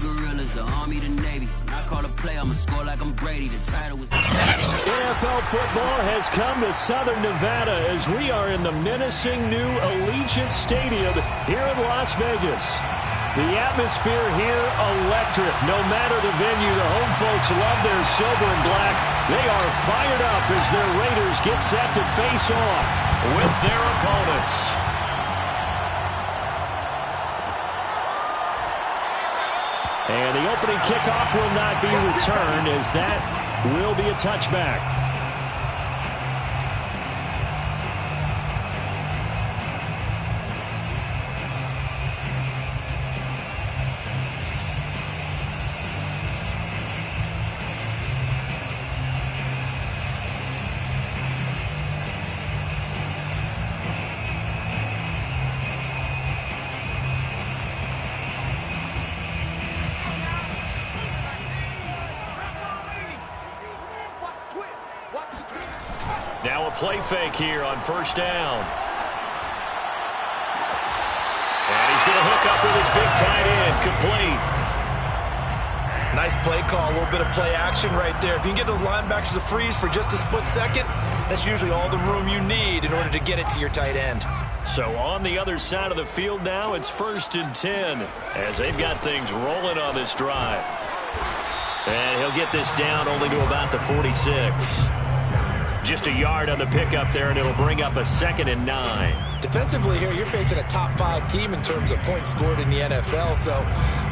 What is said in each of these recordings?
gorillas, the Army, the Navy. When I call a play, I'ma score like I'm Brady. The title was... NFL football has come to Southern Nevada as we are in the menacing new Allegiant Stadium here in Las Vegas. The atmosphere here, electric. No matter the venue, the home folks love their silver and black. They are fired up as their Raiders get set to face off with their opponents. And the opening kickoff will not be returned as that will be a touchback. Now a play fake here on first down. And he's going to hook up with his big tight end, complete. Nice play call, a little bit of play action right there. If you can get those linebackers to freeze for just a split second, that's usually all the room you need in order to get it to your tight end. So on the other side of the field now, it's 1st and 10 as they've got things rolling on this drive. And he'll get this down only to about the 46. Just a yard on the pickup there, and it'll bring up a 2nd and 9. Defensively here, you're facing a top 5 team in terms of points scored in the NFL. So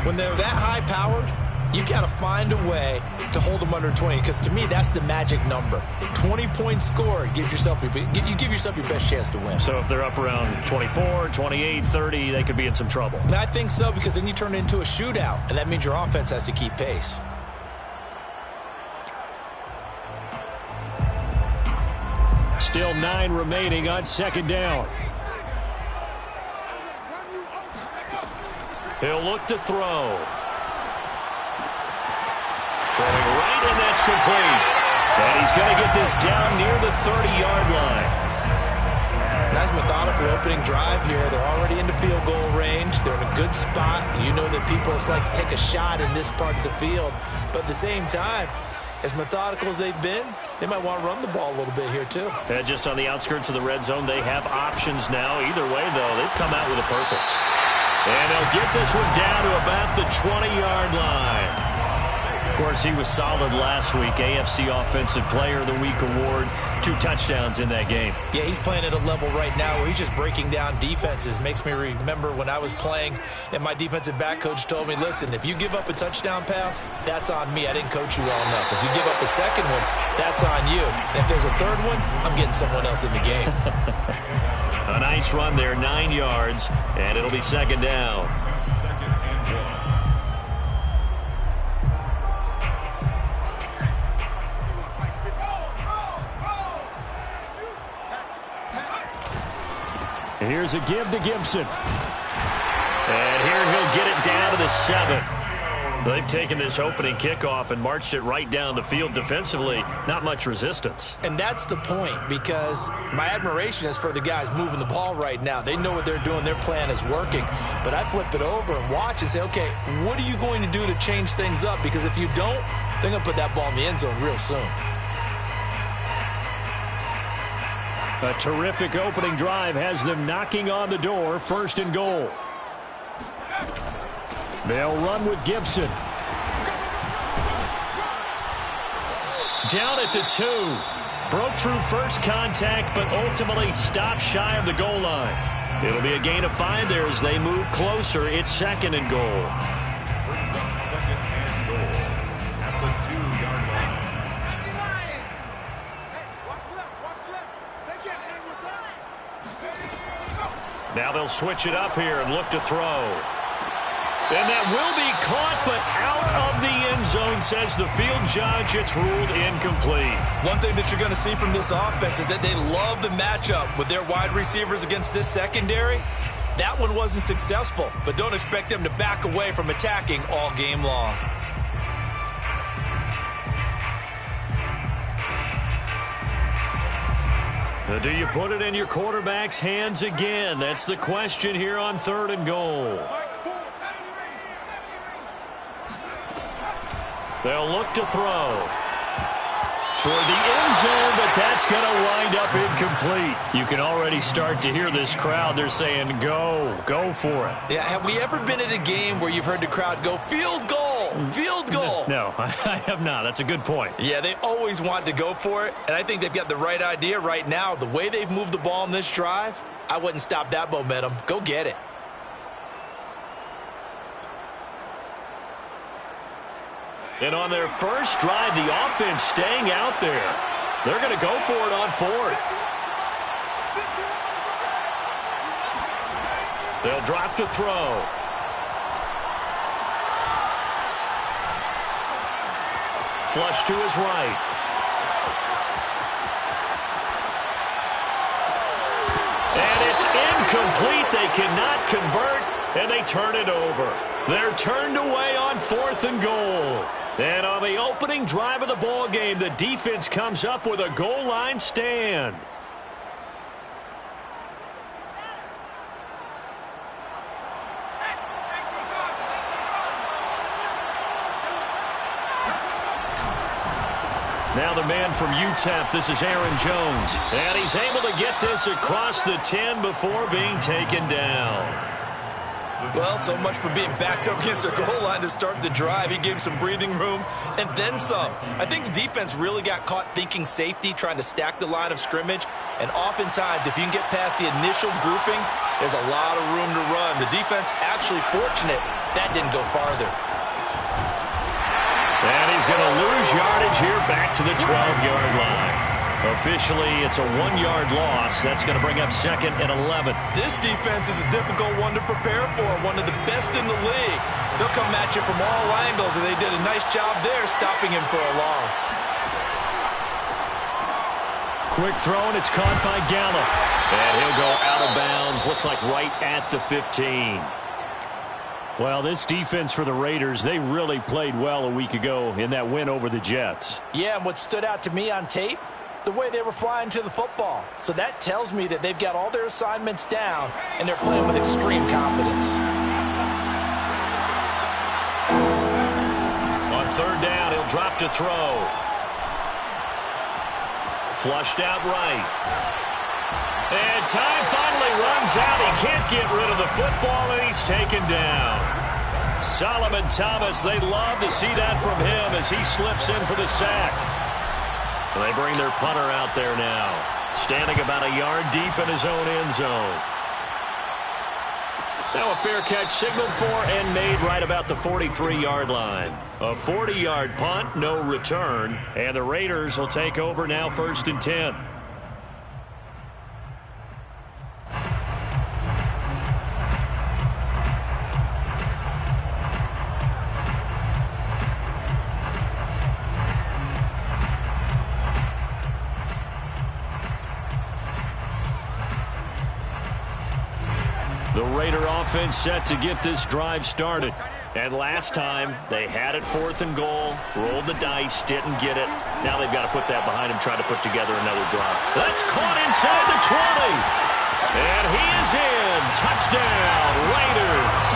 when they're that high-powered, you got to find a way to hold them under 20, because to me, that's the magic number. 20 points scored gives yourself you give yourself your best chance to win. So if they're up around 24, 28, 30, they could be in some trouble. I think so, because then you turn it into a shootout, and that means your offense has to keep pace. Still 9 remaining on 2nd down. He'll look to throw. Throwing right, and that's complete. And he's going to get this down near the 30-yard line. Nice methodical opening drive here. They're already into field goal range. They're in a good spot. You know that people like to take a shot in this part of the field. But at the same time, as methodical as they've been, they might want to run the ball a little bit here, too. Just on the outskirts of the red zone, they have options now. Either way, though, they've come out with a purpose. And they'll get this one down to about the 20-yard line. Of course, he was solid last week. AFC Offensive Player of the Week award. 2 touchdowns in that game. Yeah, he's playing at a level right now where he's just breaking down defenses. Makes me remember when I was playing and my defensive back coach told me, listen, if you give up a touchdown pass, that's on me. I didn't coach you well enough. If you give up a second one, that's on you. And if there's a third one, I'm getting someone else in the game. A nice run there, 9 yards, and it'll be 2nd down. Here's a give to Gibson. And here he'll get it down to the 7. They've taken this opening kickoff and marched it right down the field defensively. Not much resistance. And that's the point, because my admiration is for the guys moving the ball right now. They know what they're doing. Their plan is working. But I flip it over and watch and say, okay, what are you going to do to change things up? Because if you don't, they're going to put that ball in the end zone real soon. A terrific opening drive has them knocking on the door. 1st and goal. They'll run with Gibson. Down at the 2. Broke through first contact, but ultimately stopped shy of the goal line. It'll be a gain of 5 there as they move closer. It's 2nd and goal. Brings up 2nd and goal at the 2-yard line. Now they'll switch it up here and look to throw. And that will be caught, but out of the end zone, says the field judge. It's ruled incomplete. One thing that you're going to see from this offense is that they love the matchup with their wide receivers against this secondary. That one wasn't successful, but don't expect them to back away from attacking all game long. Do you put it in your quarterback's hands again? That's the question here on 3rd and goal. They'll look to throw toward the end zone, but that's going to wind up incomplete. You can already start to hear this crowd. They're saying, go for it. Yeah, have we ever been at a game where you've heard the crowd go, field goal, field goal? No, I have not. That's a good point. Yeah, they always want to go for it, and I think they've got the right idea right now. The way they've moved the ball in this drive, I wouldn't stop that momentum. Go get it. And on their first drive, the offense staying out there. They're going to go for it on fourth. They'll drop to throw. Flush to his right. And it's incomplete. They cannot convert, and they turn it over. They're turned away on 4th and goal. And on the opening drive of the ball game, the defense comes up with a goal line stand. Now the man from UTEP, this is Aaron Jones. And he's able to get this across the 10 before being taken down. Well, so much for being backed up against the goal line to start the drive. He gave some breathing room and then some. I think the defense really got caught thinking safety, trying to stack the line of scrimmage. And oftentimes, if you can get past the initial grouping, there's a lot of room to run. The defense actually fortunate that didn't go farther. And he's going to lose yardage here back to the 12-yard line. Officially, it's a 1-yard loss. That's going to bring up 2nd and 11. This defense is a difficult one to prepare for, one of the best in the league. They'll come at you from all angles, and they did a nice job there stopping him for a loss. Quick throw, and it's caught by Gallup. And he'll go out of bounds, looks like right at the 15. Well, this defense for the Raiders, they really played well a week ago in that win over the Jets. Yeah, and what stood out to me on tape, the way they were flying to the football. So that tells me that they've got all their assignments down, and they're playing with extreme confidence. On 3rd down, he'll drop to throw. Flushed out right. And time finally runs out. He can't get rid of the football, and he's taken down. Solomon Thomas, they love to see that from him as he slips in for the sack. And they bring their punter out there now, standing about a yard deep in his own end zone. Now a fair catch signaled for and made right about the 43-yard line. A 40-yard punt, no return, and the Raiders will take over now 1st and 10. The Raider offense set to get this drive started. And last time, they had it 4th and goal, rolled the dice, didn't get it. Now they've got to put that behind them, try to put together another drive. That's caught inside the 20. And he is in. Touchdown, Raiders.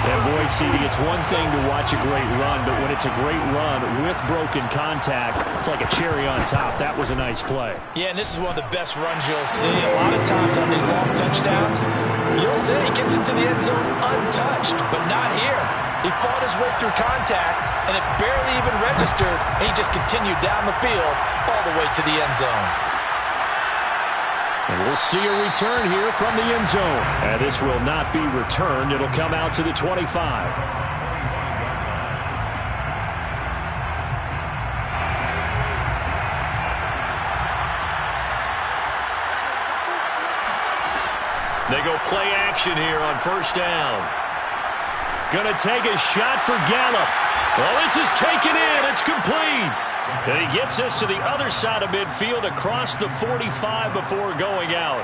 And boy, CD, it's one thing to watch a great run, but when it's a great run with broken contact, it's like a cherry on top. That was a nice play. Yeah, and this is one of the best runs you'll see. A lot of times on these long touchdowns, you'll say he gets into the end zone untouched, but not here. He fought his way through contact, and it barely even registered, and he just continued down the field all the way to the end zone. And we'll see a return here from the end zone. And this will not be returned. It'll come out to the 25. They go play action here on 1st down. Gonna take a shot for Gallup. Well, this is taken in. It's complete. And he gets this to the other side of midfield across the 45 before going out.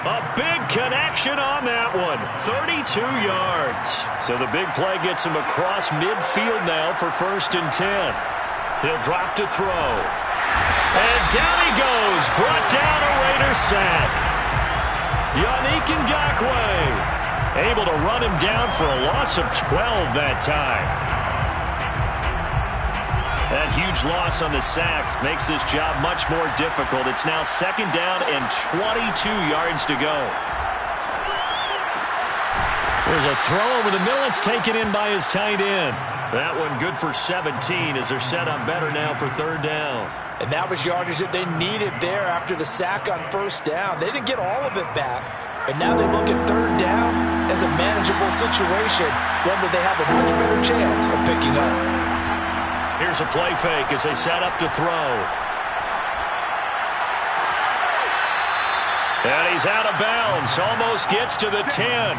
A big connection on that one. 32 yards. So the big play gets him across midfield now for 1st and 10. He'll drop to throw. And down he goes. Brought down a Raider sack. Yannick Ngakoue able to run him down for a loss of 12 that time. That huge loss on the sack makes this job much more difficult. It's now 2nd down and 22 yards to go. There's a throw over the middle. It's taken in by his tight end. That one good for 17 as they're set up better now for 3rd down. And that was yardage that they needed there after the sack on 1st down. They didn't get all of it back. But now they look at 3rd down as a manageable situation, one that they have a much better chance of picking up. Here's a play fake as they set up to throw. And he's out of bounds. Almost gets to the 10.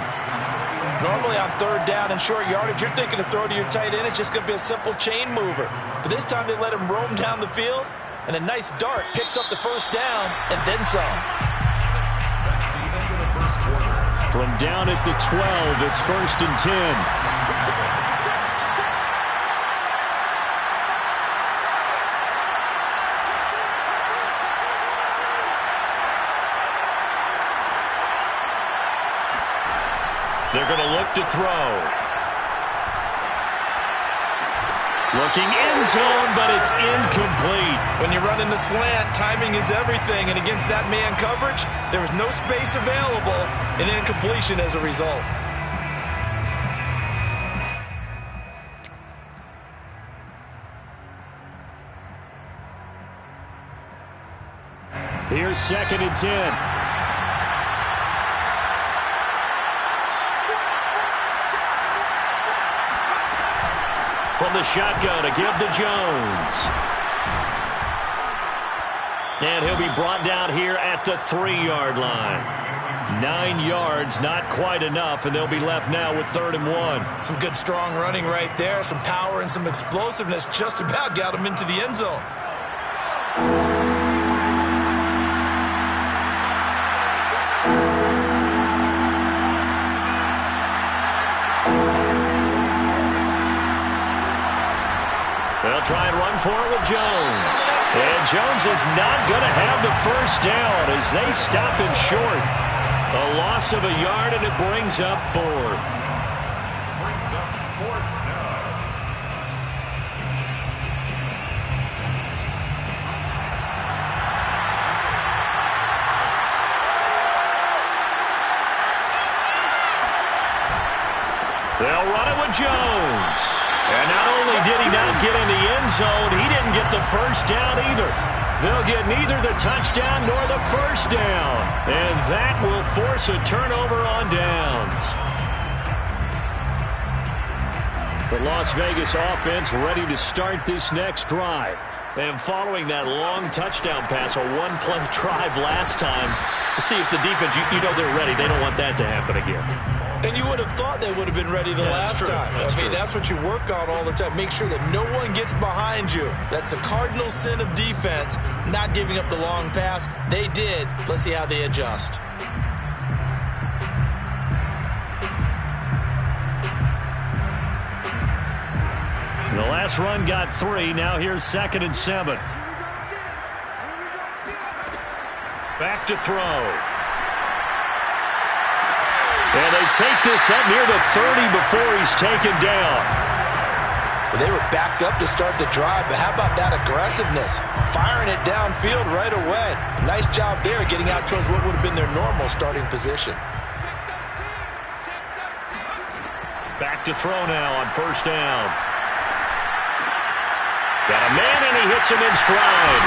Normally on 3rd down and short yardage, you're thinking to throw to your tight end. It's just going to be a simple chain mover. But this time they let him roam down the field, and a nice dart picks up the 1st down and then some. That's the end of the first quarter. From down at the 12, it's 1st and 10. They're going to look to throw. Looking end zone, but it's incomplete. When you're running the slant, timing is everything. And against that man coverage, there was no space available, and incompletion as a result. Here's 2nd and 10. From the shotgun to give to Jones. And he'll be brought down here at the 3-yard line. 9 yards, not quite enough, and they'll be left now with 3rd and 1. Some good strong running right there. Some power and some explosiveness just about got him into the end zone. They'll try and run for it with Jones. And Jones is not going to have the 1st down as they stop him short. A loss of a yard, and it brings up 4th. Brings up 4th down. They'll run it with Jones. And not only did he not get in the end zone, he didn't get the 1st down either. They'll get neither the touchdown nor the 1st down. And that will force a turnover on downs. The Las Vegas offense ready to start this next drive. And following that long touchdown pass, a one-play drive last time, see if the defense, you know they're ready. They don't want that to happen again. And you would have thought they would have been ready the last time. That's what you work on all the time. Make sure that no one gets behind you. That's the cardinal sin of defense, not giving up the long pass. They did. Let's see how they adjust. The last run got 3. Now here's 2nd and 7. Back to throw. And they take this up near the 30 before he's taken down. Well, they were backed up to start the drive, but how about that aggressiveness? Firing it downfield right away. Nice job there getting out towards what would have been their normal starting position. Back to throw now on 1st down. Got a man, and he hits him in stride.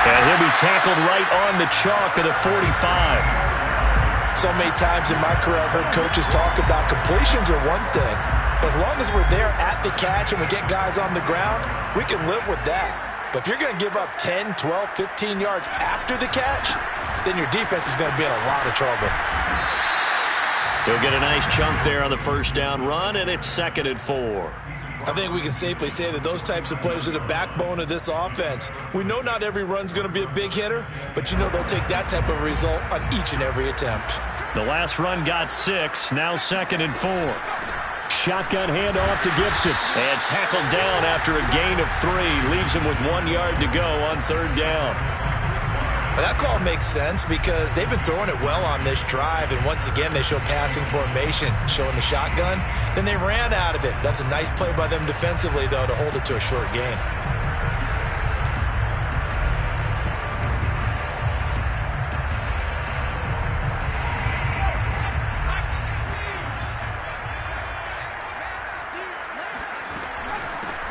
And he'll be tackled right on the chalk of the 45. So many times in my career I've heard coaches talk about completions are one thing. But as long as we're there at the catch and we get guys on the ground, we can live with that. But if you're going to give up 10, 12, 15 yards after the catch, then your defense is going to be in a lot of trouble. He'll get a nice chunk there on the 1st down run, and it's 2nd and 4. I think we can safely say that those types of plays are the backbone of this offense. We know not every run's going to be a big hitter, but you know they'll take that type of result on each and every attempt. The last run got 6, now 2nd and 4. Shotgun handoff to Gibson. And tackled down after a gain of 3. Leaves him with 1 yard to go on 3rd down. Well, that call makes sense because they've been throwing it well on this drive, and once again they show passing formation, showing the shotgun. Then they ran out of it. That's a nice play by them defensively, though, to hold it to a short gain.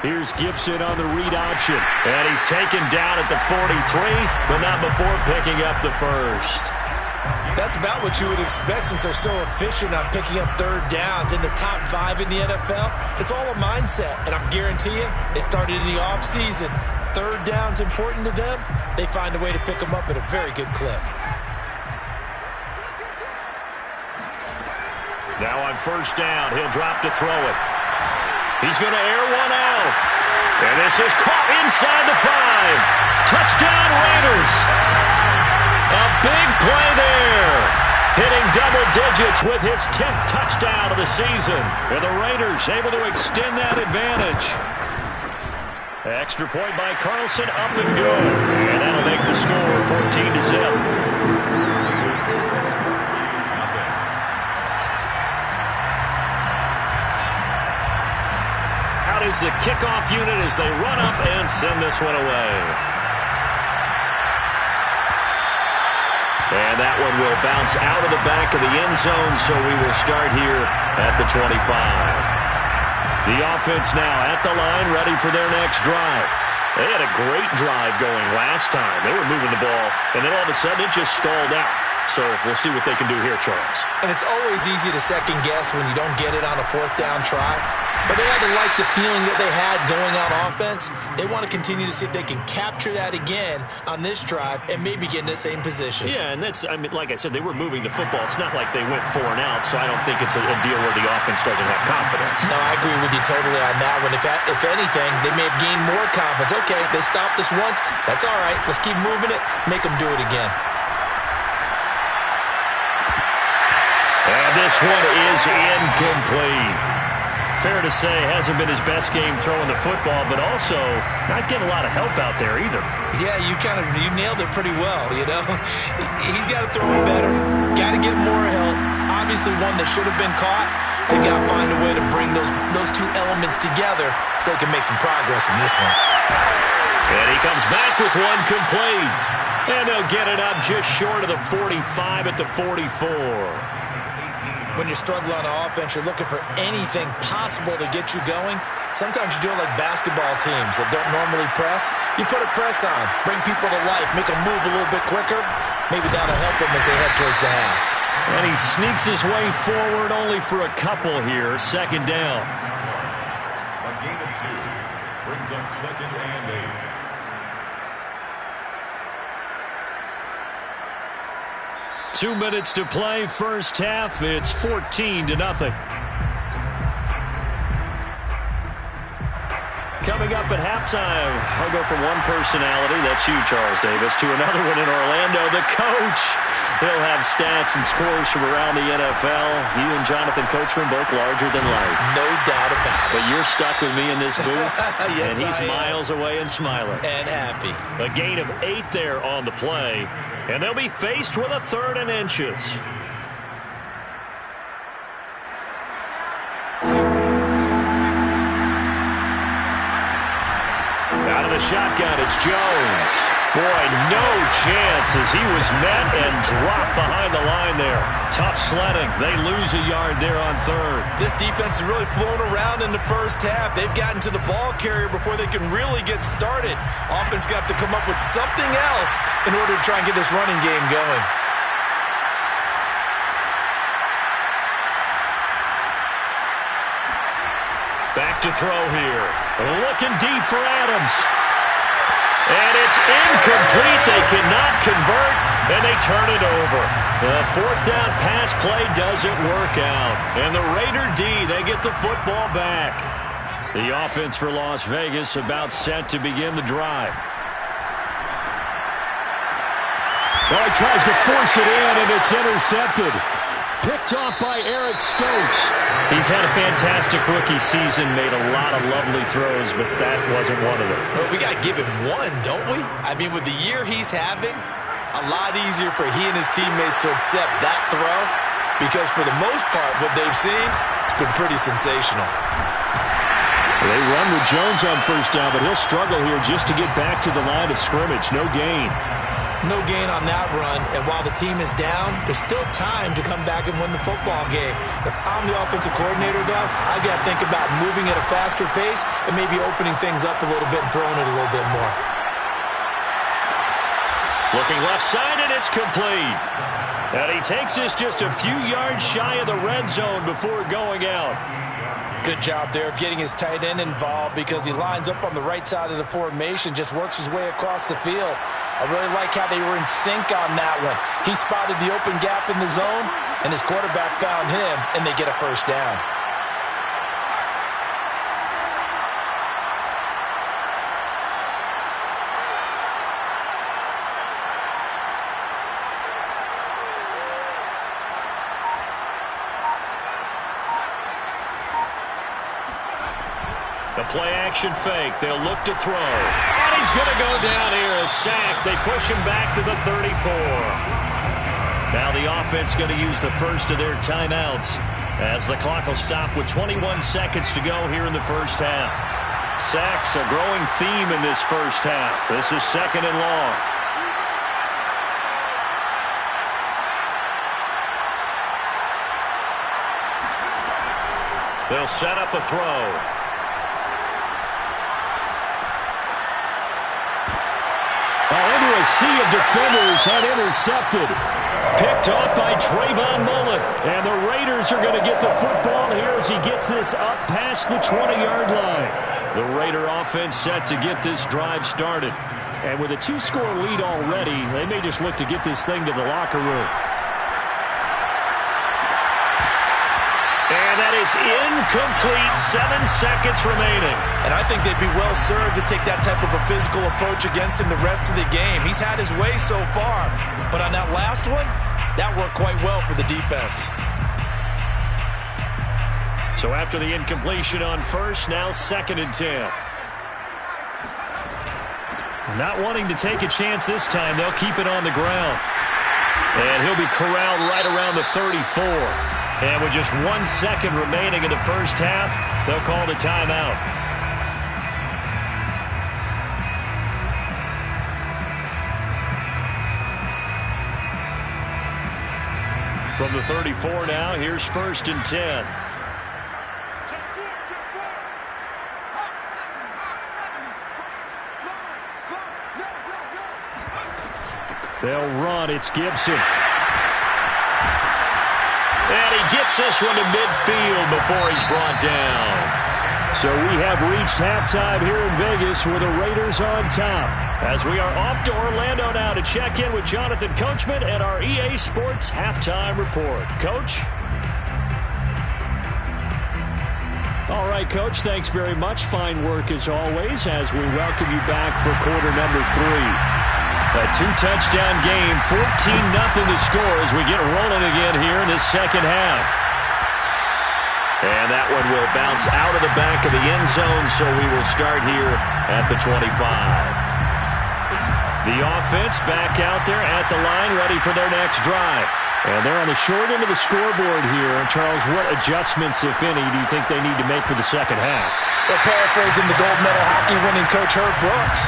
Here's Gibson on the read option. And he's taken down at the 43, but not before picking up the first. That's about what you would expect since they're so efficient on picking up third downs in the top 5 in the NFL. It's all a mindset, and I guarantee you, it started in the offseason. Third down's important to them. They find a way to pick them up at a very good clip. Now on first down, he'll drop to throw it. He's going to air one out. And this is caught inside the 5. Touchdown Raiders. A big play there. Hitting double digits with his 10th touchdown of the season. And the Raiders able to extend that advantage. Extra point by Carlson, up and go. And that'll make the score 14-0. Is the kickoff unit as they run up and send this one away. And that one will bounce out of the back of the end zone, so we will start here at the 25. The offense now at the line, ready for their next drive. They had a great drive going last time. They were moving the ball, and then all of a sudden it just stalled out. So we'll see what they can do here, Charles. And it's always easy to second guess when you don't get it on a fourth down try. But they had to like the feeling that they had going on offense. They want to continue to see if they can capture that again on this drive and maybe get in the same position. Yeah, and that's, I mean, like I said, they were moving the football. It's not like they went 4 and out, so I don't think it's a deal where the offense doesn't have confidence. No, I agree with you totally on that one. If anything, they may have gained more confidence. Okay, they stopped us once. That's all right. Let's keep moving it. Make them do it again. And this one is incomplete. Fair to say, hasn't been his best game throwing the football, but also not getting a lot of help out there either. Yeah, you nailed it pretty well, you know. He's got to throw it better. Got to get more help. Obviously one that should have been caught. They got to find a way to bring those two elements together so they can make some progress in this one. And he comes back with one complete. And they'll get it up just short of the 45 at the 44. When you're struggling on offense, you're looking for anything possible to get you going. Sometimes you do it like basketball teams that don't normally press. You put a press on, bring people to life, make them move a little bit quicker. Maybe that'll help them as they head towards the half. And he sneaks his way forward only for a couple here. Second down. A gain of 2 brings up 2nd and 8. Two minutes to play, first half. It's 14-0. Coming up at halftime, I'll go from one personality, that's you, Charles Davis, to another one in Orlando, the coach. He'll have stats and scores from around the NFL. You and Jonathan Coachman both larger than life. No doubt about it. But you're stuck with me in this booth, yes, and he's I am. miles away and smiling. And happy. A gain of 8 there on the play. And they'll be faced with a 3rd and inches. Out of the shotgun, it's Jones. Boy, no chance as he was met and dropped behind the line there. Tough sledding. They lose a yard there on 3rd. This defense has really flown around in the first half. They've gotten to the ball carrier before they can really get started. Offense got to come up with something else in order to try and get this running game going. Back to throw here. Looking deep for Adams. And it's incomplete. They cannot convert, and they turn it over. The 4th down pass play doesn't work out. And the Raider D, they get the football back. The offense for Las Vegas about set to begin the drive. Oh, he tries to force it in, and it's intercepted. Picked off by Eric Stokes. He's had a fantastic rookie season, made a lot of lovely throws, but that wasn't one of them. Well, we got to give him one, don't we? I mean, with the year he's having, a lot easier for he and his teammates to accept that throw because for the most part, what they've seen, it's been pretty sensational. They run with Jones on first down, but he'll struggle here just to get back to the line of scrimmage. No gain. No gain on that run, and while the team is down, there's still time to come back and win the football game. If I'm the offensive coordinator, though, I've got to think about moving at a faster pace and maybe opening things up a little bit and throwing it a little bit more. Looking left side, and it's complete. And he takes this just a few yards shy of the red zone before going out. Good job there of getting his tight end involved because he lines up on the right side of the formation, just works his way across the field. I really like how they were in sync on that one. He spotted the open gap in the zone, and his quarterback found him, and they get a first down. The play-action fake. They'll look to throw. And he's going to go down here. A sack. They push him back to the 34. Now the offense going to use the first of their timeouts as the clock will stop with 21 seconds to go here in the first half. Sacks, a growing theme in this first half. This is second and long. They'll set up a throw. Into a sea of defenders and intercepted. Picked off by Trayvon Mullen. And the Raiders are going to get the football here as he gets this up past the 20-yard line. The Raider offense set to get this drive started. And with a 2-score lead already, they may just look to get this thing to the locker room. And that is incomplete. 7 seconds remaining. And I think they'd be well served to take that type of a physical approach against him the rest of the game. He's had his way so far. But on that last one, that worked quite well for the defense. So after the incompletion on first, now second and 10. Not wanting to take a chance this time, they'll keep it on the ground. And he'll be corralled right around the 34. And with just 1 second remaining in the first half, they'll call the timeout. From the 34 now, here's first and 10. They'll run. It's Gibson. And he gets this one to midfield before he's brought down. So we have reached halftime here in Vegas with the Raiders on top. As we are off to Orlando now to check in with Jonathan Coachman and our EA Sports Halftime Report. Coach? All right, Coach, thanks very much. Fine work as always as we welcome you back for quarter number 3. A 2-touchdown game, 14-0 the score as we get rolling again here in this second half. And that one will bounce out of the back of the end zone, so we will start here at the 25. The offense back out there at the line, ready for their next drive. And they're on the short end of the scoreboard here. Charles, what adjustments, if any, do you think they need to make for the second half? Well, paraphrasing the gold medal hockey winning coach Herb Brooks,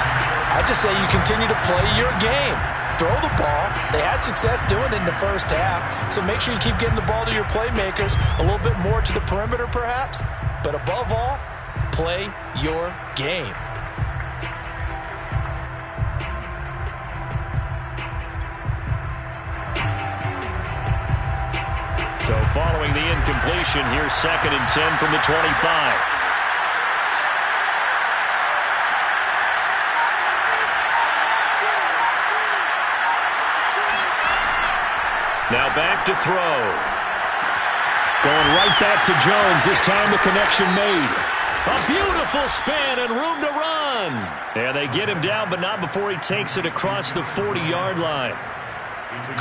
I just say you continue to play your game. Throw the ball. They had success doing it in the first half, so make sure you keep getting the ball to your playmakers, a little bit more to the perimeter perhaps, but above all, play your game. So following the incompletion, here's second and 10 from the 25. Now back to throw. Going right back to Jones. This time the connection made. A beautiful spin and room to run. And they get him down, but not before he takes it across the 40-yard line.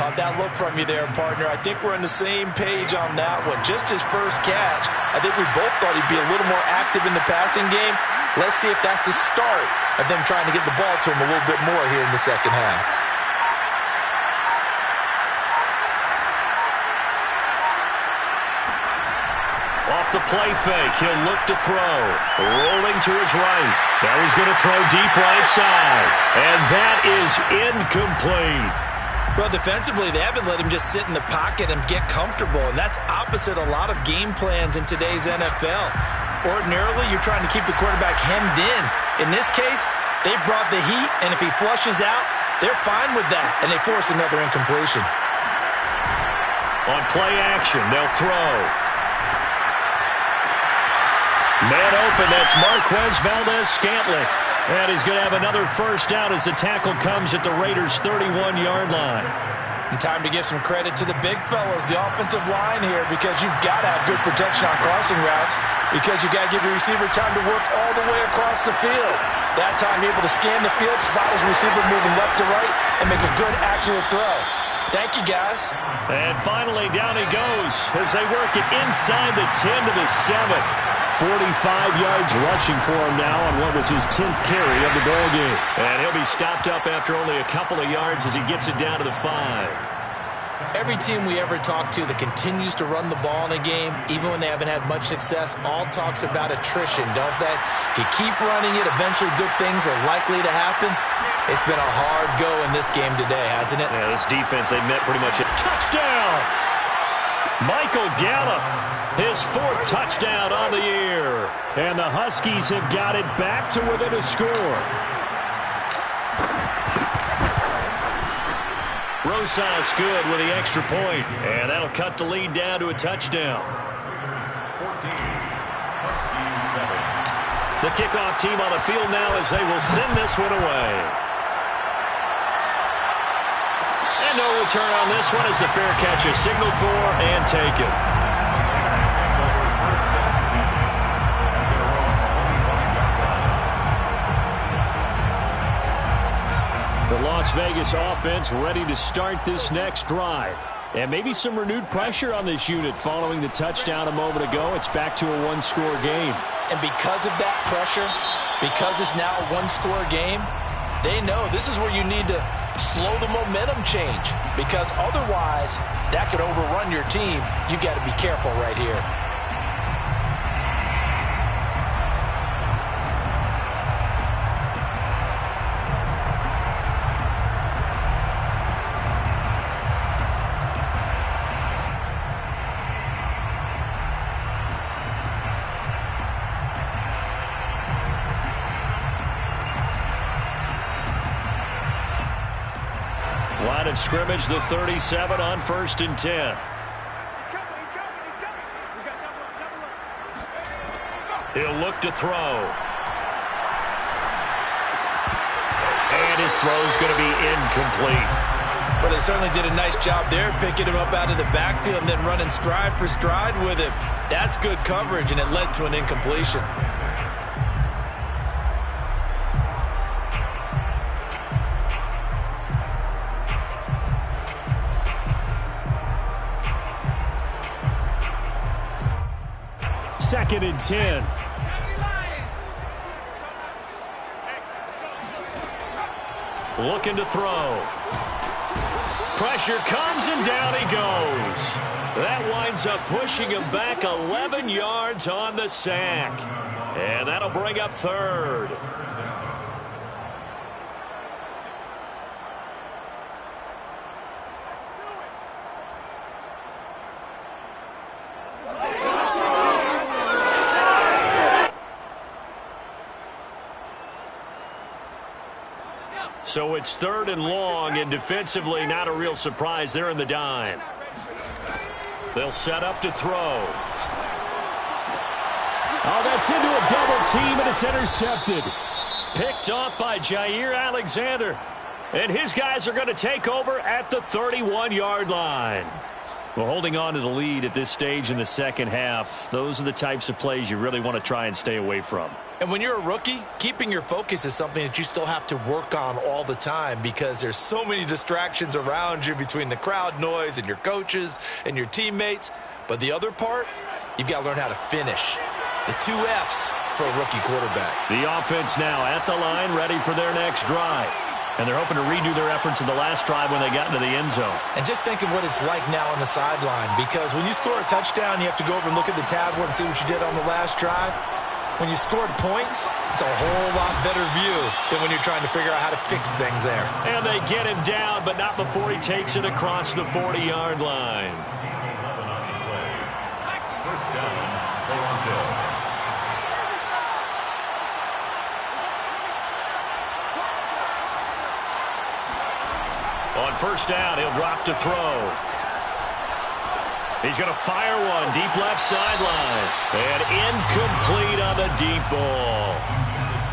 Caught that look from you there, partner. I think we're on the same page on that one. Just his first catch. I think we both thought he'd be a little more active in the passing game. Let's see if that's the start of them trying to get the ball to him a little bit more here in the second half. off the play fake. He'll look to throw. Rolling to his right. Now he's going to throw deep right side. And that is incomplete. Well, defensively, they haven't let him just sit in the pocket and get comfortable, and that's opposite a lot of game plans in today's NFL. Ordinarily, you're trying to keep the quarterback hemmed in. In this case, they brought the heat, and if he flushes out, they're fine with that, and they force another incompletion. On play action, they'll throw. Man open, that's Marquez Valdes-Scantling. And he's going to have another first down as the tackle comes at the Raiders' 31-yard line. And time to give some credit to the big fellas, the offensive line here, because you've got to have good protection on crossing routes, because you've got to give your receiver time to work all the way across the field. That time, you're able to scan the field, spot his receiver moving left to right, and make a good, accurate throw. Thank you, guys. And finally, down he goes as they work it inside the 10 to the 7. 45 yards rushing for him now on what was his 10th carry of the ball game. And he'll be stopped up after only a couple of yards as he gets it down to the 5. Every team we ever talk to that continues to run the ball in a game, even when they haven't had much success, all talks about attrition, don't they? If you keep running it, eventually good things are likely to happen. It's been a hard go in this game today, hasn't it? Yeah, this defense, they met pretty much a touchdown. Michael Gallup, his 4th touchdown on the year. And the Huskies have got it back to within a score. Rosas good with the extra point, and that'll cut the lead down to a touchdown. 14, Huskies 7. The kickoff team on the field now as they will send this one away. And no return on this one as the fair catch is signaled for and taken. The Las Vegas offense ready to start this next drive. And maybe some renewed pressure on this unit following the touchdown a moment ago. It's back to a one-score game. And because of that pressure, because it's now a one-score game, they know this is where you need to slow the momentum change, because otherwise that could overrun your team. You've got to be careful right here. Line of scrimmage, the 37 on 1st and 10. He'll look to throw. And his throw's going to be incomplete. Well, they certainly did a nice job there, picking him up out of the backfield and then running stride for stride with him. That's good coverage, and it led to an incompletion. Second and 10. Looking to throw. Pressure comes and down he goes. That winds up pushing him back 11 yards on the sack. And that'll bring up 3rd. So it's 3rd and long, and defensively not a real surprise. They're in the dime. They'll set up to throw. Oh, that's into a double team, and it's intercepted. Picked off by Jair Alexander. And his guys are going to take over at the 31-yard line. Well, holding on to the lead at this stage in the second half, those are the types of plays you really want to try and stay away from. And when you're a rookie, keeping your focus is something that you still have to work on all the time, because there's so many distractions around you between the crowd noise and your coaches and your teammates. But the other part, you've got to learn how to finish. It's the 2 F's for a rookie quarterback. The offense now at the line, ready for their next drive. And they're hoping to redo their efforts in the last drive when they got into the end zone. And just think of what it's like now on the sideline, because when you score a touchdown, you have to go over and look at the tablet and see what you did on the last drive. When you scored points, it's a whole lot better view than when you're trying to figure out how to fix things there. And they get him down, but not before he takes it across the 40-yard line. First down, Toronto. On first down, he'll drop to throw. He's going to fire one deep left sideline. And incomplete on the deep ball.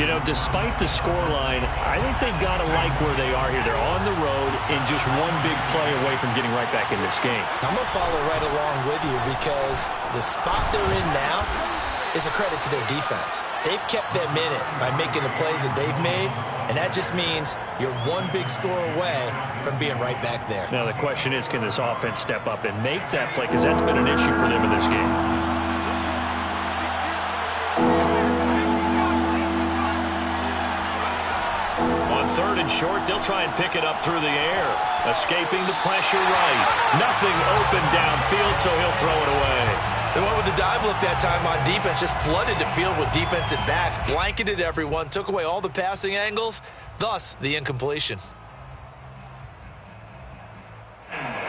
You know, despite the scoreline, I think they've got to like where they are here. They're on the road and just one big play away from getting right back in this game. I'm going to follow right along with you, because the spot they're in now is a credit to their defense. They've kept them in it by making the plays that they've made, and that just means you're one big score away from being right back there. Now the question is, can this offense step up and make that play? Because that's been an issue for them in this game. On third and short, they'll try and pick it up through the air. Escaping the pressure right. Nothing open downfield, so he'll throw it away. They went with the dive look that time on defense, just flooded the field with defensive backs, blanketed everyone, took away all the passing angles, thus the incompletion.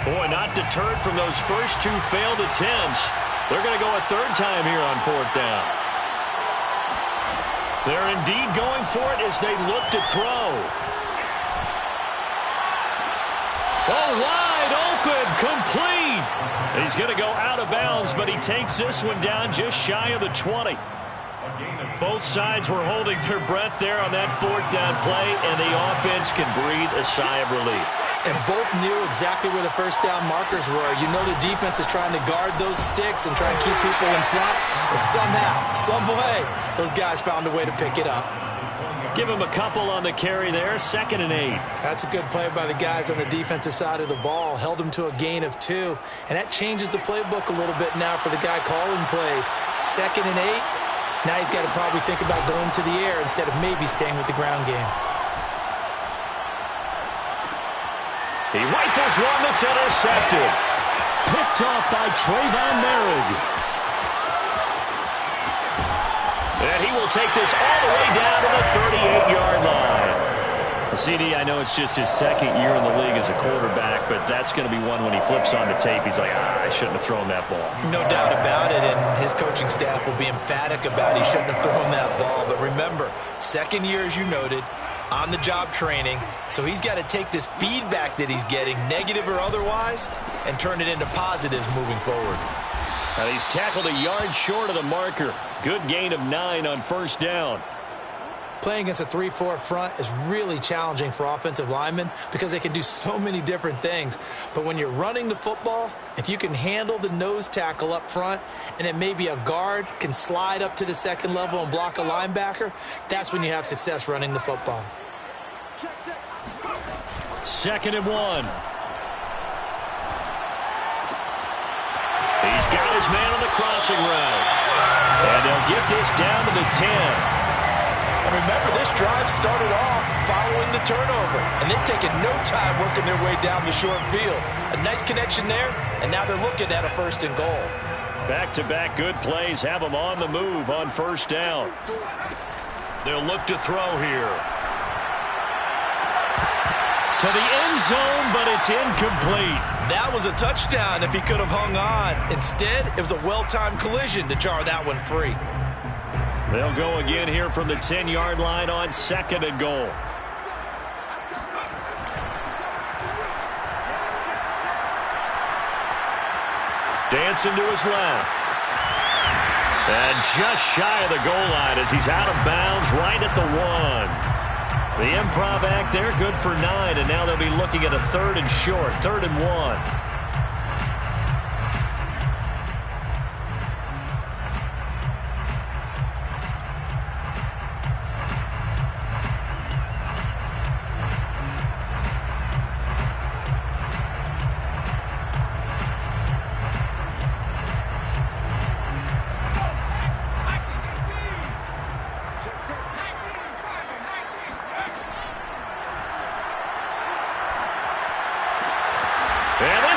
Boy, not deterred from those first two failed attempts. They're going to go a third time here on fourth down. They're indeed going for it as they look to throw. Oh, wide open, complete. He's going to go out of bounds, but he takes this one down just shy of the 20. Both sides were holding their breath there on that fourth down play, and the offense can breathe a sigh of relief. And both knew exactly where the first down markers were. You know the defense is trying to guard those sticks and try and keep people in front, but somehow, some way, those guys found a way to pick it up. Give him a couple on the carry there, 2nd and 8. That's a good play by the guys on the defensive side of the ball. Held him to a gain of 2, and that changes the playbook a little bit now for the guy calling plays. 2nd and 8, now he's got to probably think about going to the air instead of maybe staying with the ground game. He rifles one that's intercepted. Picked off by Trayvon Merrick. And he will take this all the way down to the 38-yard line. CD, I know it's just his second year in the league as a quarterback, but that's going to be one when he flips on the tape. He's like, I shouldn't have thrown that ball. No doubt about it, and his coaching staff will be emphatic about he shouldn't have thrown that ball. But remember, second year, as you noted, on-the-job training, so he's got to take this feedback that he's getting, negative or otherwise, and turn it into positives moving forward. Now he's tackled a yard short of the marker. Good gain of 9 on first down. Playing against a 3-4 front is really challenging for offensive linemen because they can do so many different things. But when you're running the football, if you can handle the nose tackle up front and then maybe a guard can slide up to the second level and block a linebacker, that's when you have success running the football. 2nd and 1. He's got his man on the crossing route. And they'll get this down to the 10. And remember, this drive started off following the turnover, and they've taken no time working their way down the short field. A nice connection there, and now they're looking at a 1st and goal. Back-to-back good plays have them on the move on first down. They'll look to throw here. To the end zone, but it's incomplete. That was a touchdown if he could have hung on. Instead, it was a well-timed collision to jar that one free. They'll go again here from the 10-yard line on 2nd and goal. Dancing to his left. And just shy of the goal line as he's out of bounds right at the 1. The improv act there, good for 9, and now they'll be looking at a 3rd and short, 3rd and 1.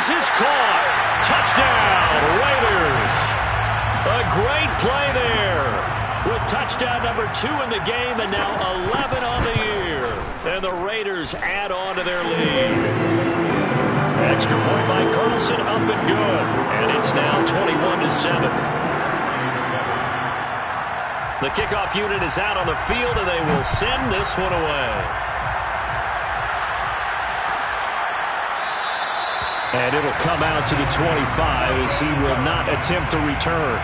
is caught. Touchdown, Raiders. A great play there. With touchdown number 2 in the game and now 11 on the year. And the Raiders add on to their lead. Extra point by Carlson, up and good. And it's now 21-7. The kickoff unit is out on the field, and they will send this one away. And it'll come out to the 25 as he will not attempt to return.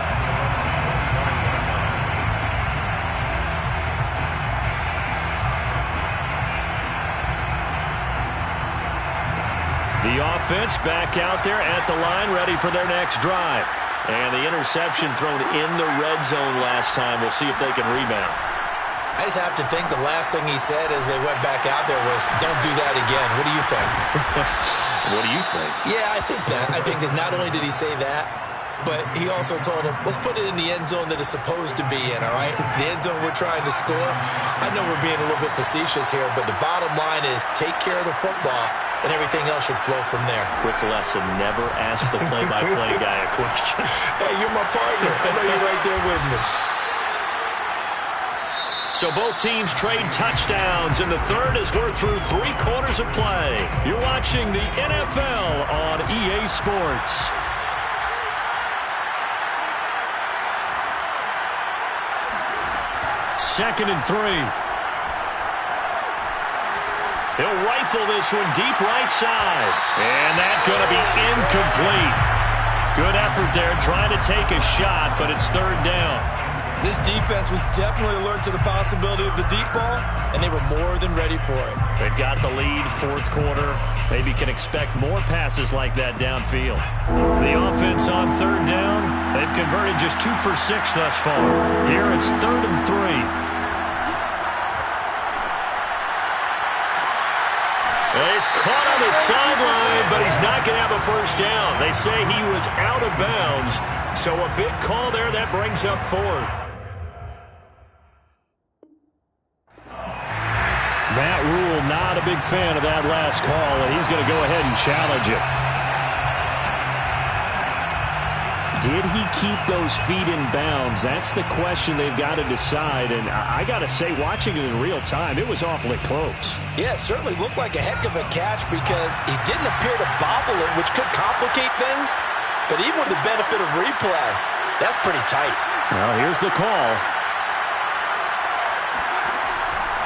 The offense back out there at the line, ready for their next drive. And the interception thrown in the red zone last time. We'll see if they can rebound. I just have to think the last thing he said as they went back out there was, don't do that again. What do you think? What do you think? Yeah, I think that. I think that not only did he say that, but he also told him, let's put it in the end zone that it's supposed to be in, all right? The end zone we're trying to score. I know we're being a little bit facetious here, but the bottom line is take care of the football, and everything else should flow from there. Quick lesson, never ask the play-by-play guy a question. Hey, you're my partner. I know you're right there with me. So both teams trade touchdowns, and the third as we're through 3 quarters of play. You're watching the NFL on EA Sports. Second and 3. He'll rifle this one deep right side. And that's going to be incomplete. Good effort there trying to take a shot, but it's third down. This defense was definitely alert to the possibility of the deep ball, and they were more than ready for it. They've got the lead, fourth quarter. Maybe can expect more passes like that downfield. The offense on third down, they've converted just 2 for 6 thus far. Here it's 3rd and 3. He's caught on the sideline, but he's not going to have a first down. They say he was out of bounds, so a big call there that brings up 4th. Matt Rule not a big fan of that last call, and he's going to go ahead and challenge it. Did he keep those feet in bounds? That's the question they've got to decide. And I got to say, watching it in real time, it was awfully close. Yeah, it certainly looked like a heck of a catch because he didn't appear to bobble it, which could complicate things. But even with the benefit of replay, that's pretty tight. Well, here's the call.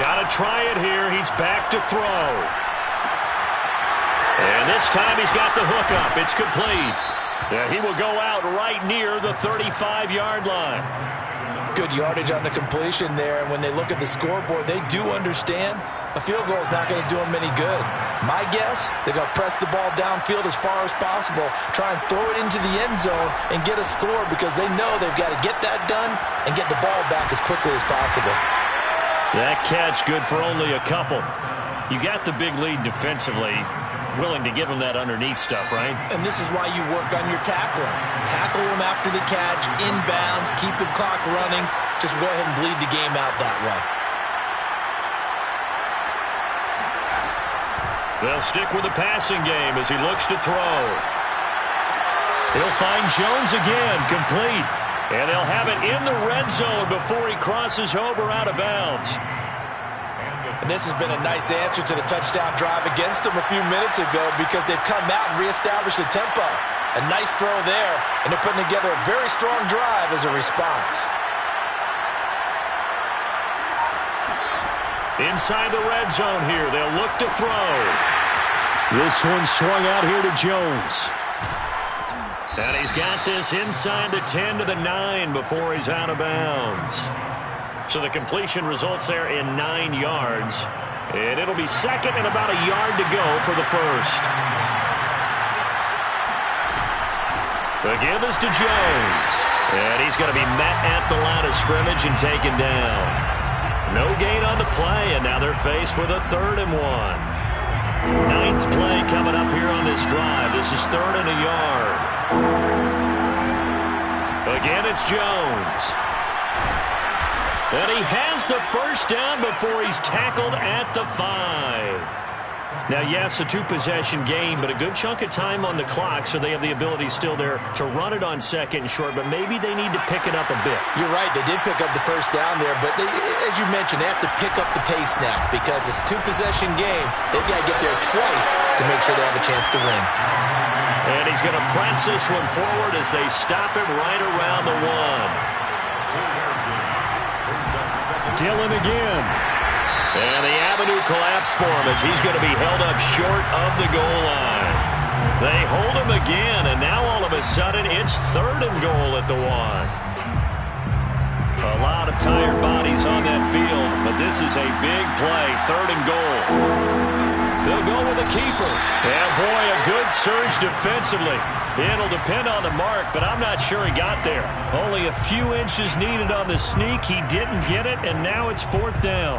Got to try it here. He's back to throw. And this time he's got the hook up. It's complete. Yeah, he will go out right near the 35-yard line. Good yardage on the completion there. And when they look at the scoreboard, they do understand a field goal is not going to do them any good. My guess, they're going to press the ball downfield as far as possible, try and throw it into the end zone and get a score because they know they've got to get that done and get the ball back as quickly as possible. That catch good for only a couple. You got the big lead defensively. Willing to give them that underneath stuff, right? And this is why you work on your tackling. Tackle them after the catch, inbounds, keep the clock running. Just go ahead and bleed the game out that way. They'll stick with the passing game as he looks to throw. He'll find Jones again, complete. And they'll have it in the red zone before he crosses over out of bounds. And this has been a nice answer to the touchdown drive against them a few minutes ago because they've come out and reestablished the tempo. A nice throw there, and they're putting together a very strong drive as a response. Inside the red zone here, they'll look to throw. This one swung out here to Jones. And he's got this inside the 10 to the 9 before he's out of bounds. So the completion results there in 9 yards. And it'll be second and about a yard to go for the first. The give is to Jones. And he's going to be met at the line of scrimmage and taken down. No gain on the play, and now they're faced with a 3rd and 1. 9th play coming up here on this drive. This is 3rd and a yard. Again, it's Jones. And he has the first down before he's tackled at the 5. Now, yes, a two-possession game, but a good chunk of time on the clock, so they have the ability still there to run it on second and short, but maybe they need to pick it up a bit. You're right. They did pick up the first down there, but as you mentioned, they have to pick up the pace now because it's a two-possession game. They've got to get there twice to make sure they have a chance to win. And he's going to press this one forward as they stop it right around the one. Dillon again. And the avenue collapsed for him as he's going to be held up short of the goal line. They hold him again, and now all of a sudden it's 3rd and goal at the 1. A lot of tired bodies on that field, but this is a big play, 3rd and goal. They'll go with the keeper. And boy, a good surge defensively. It'll depend on the mark, but I'm not sure he got there. Only a few inches needed on the sneak. He didn't get it, and now it's 4th down.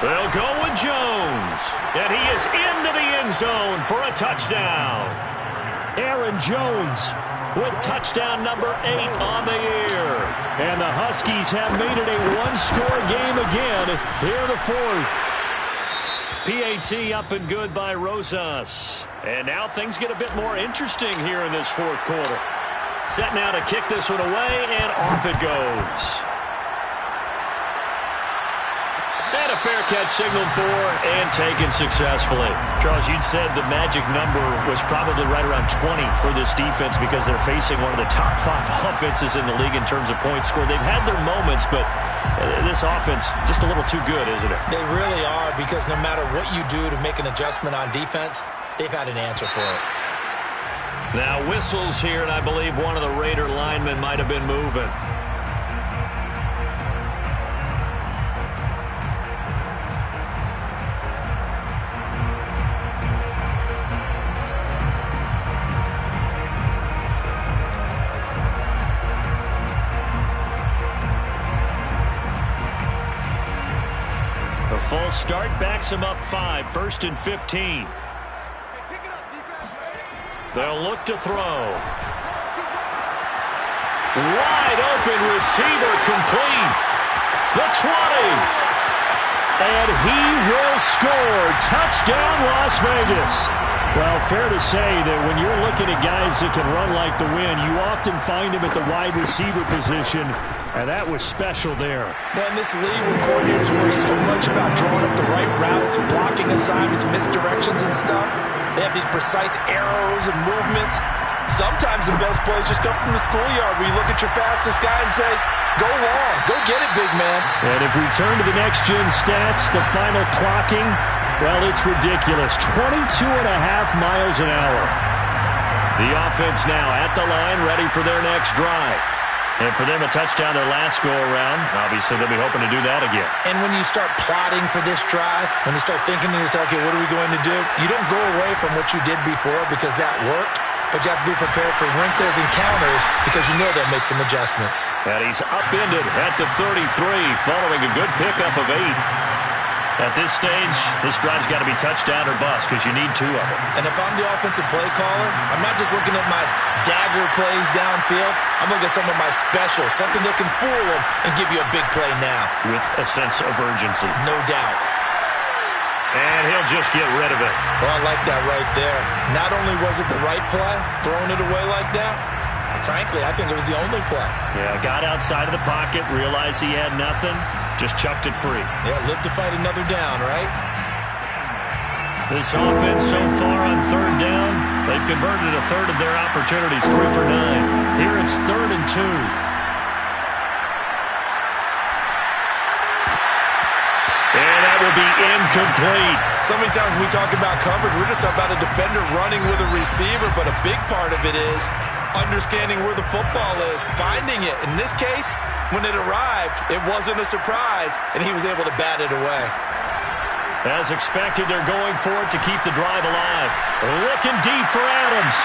They'll go with Jones, and he is into the end zone for a touchdown. Aaron Jones with touchdown number 8 on the year. And the Huskies have made it a one-score game again here in the 4th. PAT up and good by Rosas. And now things get a bit more interesting here in this 4th quarter. Set now to kick this one away, and off it goes. And a fair catch signaled for and taken successfully. Charles, you'd said the magic number was probably right around 20 for this defense because they're facing one of the top 5 offenses in the league in terms of points scored. They've had their moments, but this offense just a little too good, isn't it? They really are, because no matter what you do to make an adjustment on defense, they've had an answer for it. Now whistles here, and I believe one of the Raider linemen might have been moving. Full start backs him up 5, 1st and 15. They'll look to throw. Wide open receiver complete. The 20. And he will score. Touchdown, Las Vegas. Well, fair to say that when you're looking at guys that can run like the wind, you often find him at the wide receiver position, and that was special there. Well, in this league where coordinators worry so much about drawing up the right routes, blocking assignments, misdirections and stuff, they have these precise arrows and movements. Sometimes the best plays just come from the schoolyard where you look at your fastest guy and say, go long, go get it, big man. And if we turn to the next-gen stats, the final clocking, well, it's ridiculous. 22.5 miles an hour. The offense now at the line, ready for their next drive. And for them, a touchdown their last go-around. Obviously, they'll be hoping to do that again. And when you start plotting for this drive, when you start thinking to yourself, okay, what are we going to do? You don't go away from what you did before because that worked, but you have to be prepared for wrinkles and counters because you know they'll make some adjustments. And he's upended at the 33 following a good pickup of 8. At this stage, this drive's got to be touchdown or bust because you need 2 of them. And if I'm the offensive play caller, I'm not just looking at my dagger plays downfield. I'm looking at some of my specials, something that can fool them and give you a big play now. With a sense of urgency. No doubt. And he'll just get rid of it. Well, I like that right there. Not only was it the right play, throwing it away like that, frankly, I think it was the only play. Yeah, got outside of the pocket, realized he had nothing, just chucked it free. Yeah, live to fight another down, right? This offense so far on 3rd down, they've converted a third of their opportunities, 3 for 9. Here it's 3rd and 2. And that will be incomplete. So many times when we talk about coverage, we're just about a defender running with a receiver, but a big part of it is understanding where the football is, finding it. In this case, when it arrived, it wasn't a surprise, and he was able to bat it away. As expected, they're going for it to keep the drive alive. Looking deep for Adams.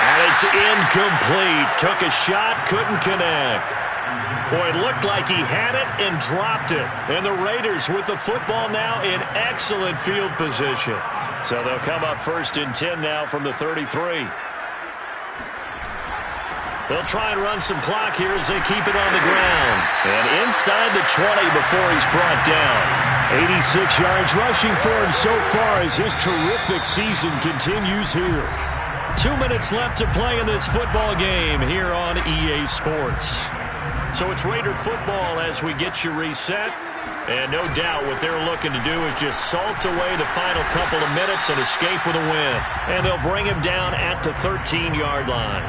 And he it's incomplete. Took a shot, couldn't connect. Boy, it looked like he had it and dropped it. And the Raiders with the football now in excellent field position. So they'll come up 1st and 10 now from the 33. They'll try and run some clock here as they keep it on the ground. And inside the 20 before he's brought down. 86 yards rushing for him so far as his terrific season continues here. 2 minutes left to play in this football game here on EA Sports. So it's Raider football as we get you reset. And no doubt what they're looking to do is just salt away the final couple of minutes and escape with a win. And they'll bring him down at the 13-yard line.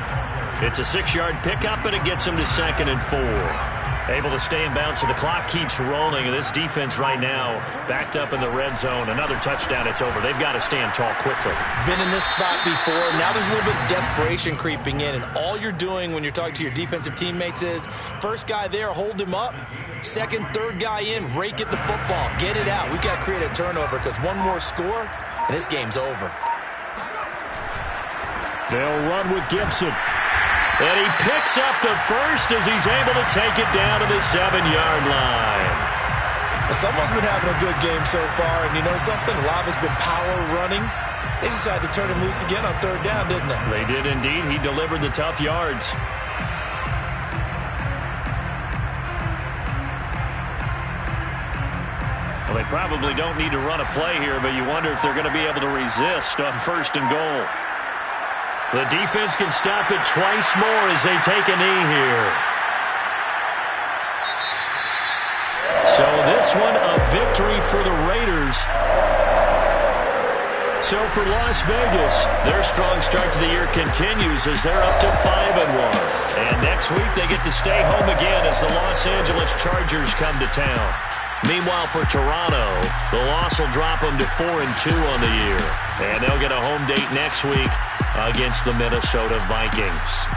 It's a 6-yard pickup, and it gets him to 2nd and 4. Able to stay in bounds, so the clock keeps rolling. And this defense right now backed up in the red zone. Another touchdown, it's over. They've got to stand tall quickly. Been in this spot before. Now there's a little bit of desperation creeping in, and all you're doing when you're talking to your defensive teammates is first guy there, hold him up. Second, third guy in, rake at the football. Get it out. We've got to create a turnover because one more score, and this game's over. They'll run with Gibson. And he picks up the first as he's able to take it down to the 7-yard line. Someone's been having a good game so far, and you know something? A lot of it's been power running. They decided to turn him loose again on 3rd down, didn't they? They did indeed. He delivered the tough yards. Well, they probably don't need to run a play here, but you wonder if they're going to be able to resist on 1st and goal. The defense can stop it twice more as they take a knee here. So this one, a victory for the Raiders. So for Las Vegas, their strong start to the year continues as they're up to 5-1. And next week they get to stay home again as the Los Angeles Chargers come to town. Meanwhile, for Toronto, the loss will drop them to 4-2 on the year. And they'll get a home date next week against the Minnesota Vikings.